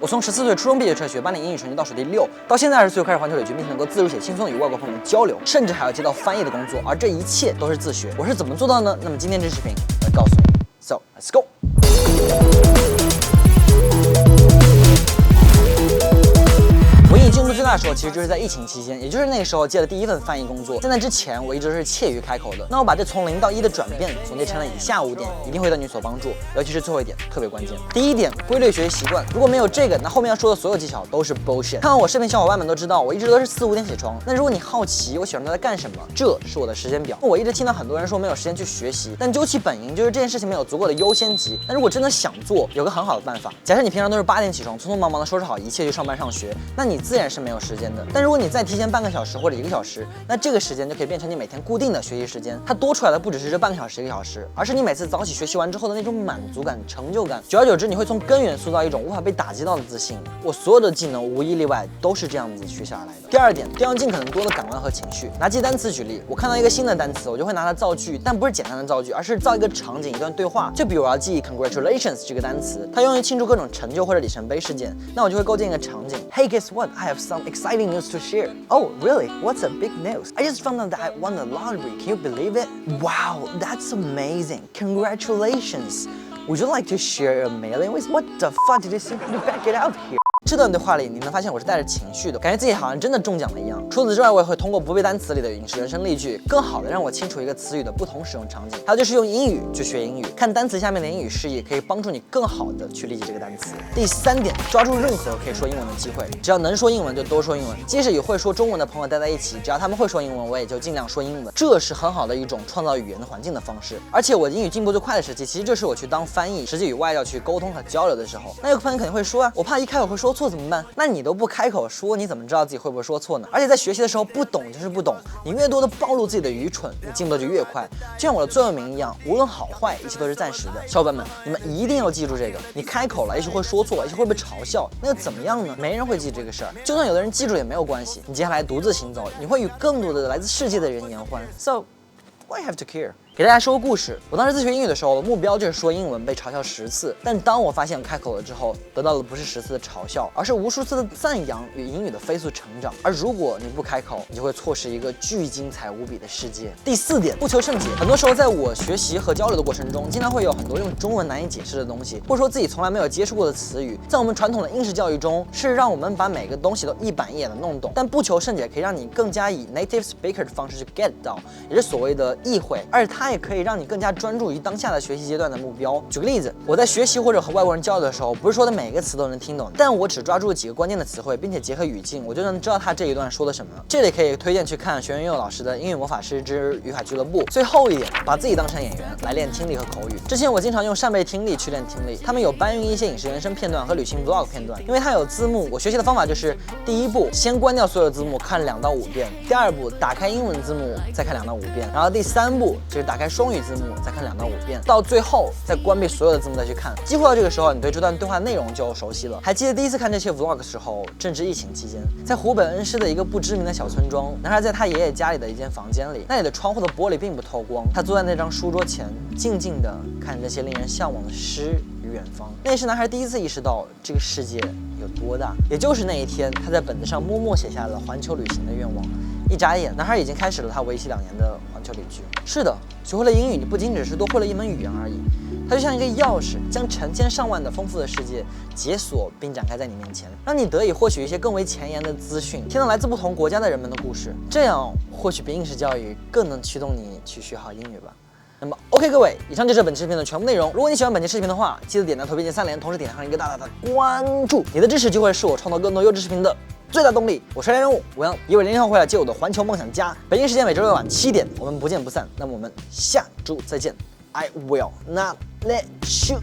我从14岁初中毕业辍学，班里英语成绩倒数第6，到现在20岁又开始环球旅居，并且能够自如且轻松地与外国朋友们交流，甚至还要接到翻译的工作，而这一切都是自学。我是怎么做到呢？那么今天这视频我来告诉你。So let's go。进步最大的时候，其实就是在疫情期间，也就是那个时候接了第一份翻译工作。在那之前，我一直是怯于开口的。那我把这从0到1的转变总结成了以下5点，一定会对你所帮助。尤其是最后一点特别关键。第一点，规律学习习惯。如果没有这个，那后面要说的所有技巧都是 bullshit。看完我视频小伙伴们都知道，我一直都是4、5点起床。那如果你好奇我喜欢都在干什么，这是我的时间表。我一直听到很多人说没有时间去学习，但究其本因，就是这件事情没有足够的优先级。那如果真的想做，有个很好的办法。假设你平常都是8点起床，匆匆忙忙的收拾好一切去上班上学，那你自然是没有时间的。但如果你再提前半个小时或者1个小时，那这个时间就可以变成你每天固定的学习时间。它多出来的不只是这半个小时、1个小时，而是你每次早起学习完之后的那种满足感、成就感。久而久之，你会从根源塑造一种无法被打击到的自信。我所有的技能无一例外都是这样子学下来的。第二点，调用尽可能多的感官和情绪。拿记单词举例，我看到一个新的单词，我就会拿它造句，但不是简单的造句，而是造一个场景、一段对话。就比如我要记 congratulations 这个单词，它用于庆祝各种成就或者里程碑事件，那我就会构建一个场景。Hey, guess what? I have some exciting news to share. Oh, really? What's a big news? I just found out that I won the lottery. Can you believe it? Wow, that's amazing. Congratulations. Would you like to share a million with? What the fuck did you say? You back it out here. 这段对话里，你能发现我是带着情绪的，感觉自己好像真的中奖了一样。除此之外，我也会通过不背单词里的影视人生例句，更好的让我清楚一个词语的不同使用场景。还有就是用英语去学英语，看单词下面的英语释义，可以帮助你更好的去理解这个单词。第3点，抓住任何可以说英文的机会，只要能说英文就多说英文。即使与会说中文的朋友待在一起，只要他们会说英文，我也就尽量说英文。这是很好的一种创造语言的环境的方式。而且我英语进步最快的时期，其实就是我去当翻译，实际与外教去沟通和交流的时候。那有个朋友肯定会说啊，我怕一开口会说错怎么办？那你都不开口说，你怎么知道自己会不会说错呢？而且在学习的时候，不懂就是不懂，你越多的暴露自己的愚蠢，你进步就越快。就像我的座右铭一样，无论好坏，一切都是暂时的。小伙伴们，你们一定要记住这个。你开口了，也许会说错，也许会被嘲笑，那又怎么样呢？没人会记这个事儿，就算有的人记住也没有关系。你接下来独自行走，你会与更多的来自世界的人言欢。So, why have to care? 给大家说个故事。我当时自学英语的时候，目标就是说英文被嘲笑10次，但当我发现开口了之后，得到的不是10次的嘲笑，而是无数次的赞扬与英语的飞速成长。而如果你不开口，你就会错失一个巨精彩无比的世界。第4点，不求甚解。很多时候，在我学习和交流的过程中，经常会有很多用中文难以解释的东西，或者说自己从来没有接触过的词语。在我们传统的应试教育中，是让我们把每个东西都一板一眼的弄懂，但不求甚解可以让你更加以 native speaker 的方式去 get 到，也是所谓的意会，而且它也可以让你更加专注于当下的学习阶段的目标。举个例子，我在学习或者和外国人交流的时候，不是说的每个词都能听懂，但我只抓住几个关键的词汇，并且结合语境，我就能知道他这一段说的什么。这里可以推荐去看学员佑老师的《英语魔法师之语法俱乐部》。最后一点，把自己当成演员来练听力和口语。之前我经常用扇贝听力去练听力，他们有搬运一些影视人生片段和旅行 vlog 片段，因为它有字幕。我学习的方法就是：第一步，先关掉所有字幕，看2到5遍；第二步，打开英文字幕，再看2到5遍；然后第3步就是打开双语字幕，再看2到5遍，到最后再关闭所有的字幕再去看。几乎到这个时候，你对这段对话内容就熟悉了。还记得第一次看这些 vlog 的时候，正值疫情期间，在湖北恩施的一个不知名的小村庄，男孩在他爷爷家里的一间房间里，那里的窗户的玻璃并不透光，他坐在那张书桌前，静静地看着那些令人向往的诗与远方。那也是男孩第一次意识到这个世界有多大。也就是那一天，他在本子上默默写下了环球旅行的愿望。一眨眼，男孩已经开始了他为期2年的环球旅居。是的，学会了英语，你不仅只是多会了一门语言而已，它就像一个钥匙，将成千上万的丰富的世界解锁并展开在你面前，让你得以获取一些更为前沿的资讯，听到来自不同国家的人们的故事，这样或许比应试教育更能驱动你去学好英语吧。那么 OK 各位，以上就是本期视频的全部内容。如果你喜欢本期视频的话，记得点赞、投币键3连，同时点上一个大大的关注，你的支持就会是我创造更多优质视频的最大动力。我是人物吴阳，1月0号回来接我的环球梦想家。北京时间每周六晚7点，我们不见不散。那么我们下周再见。I will not let you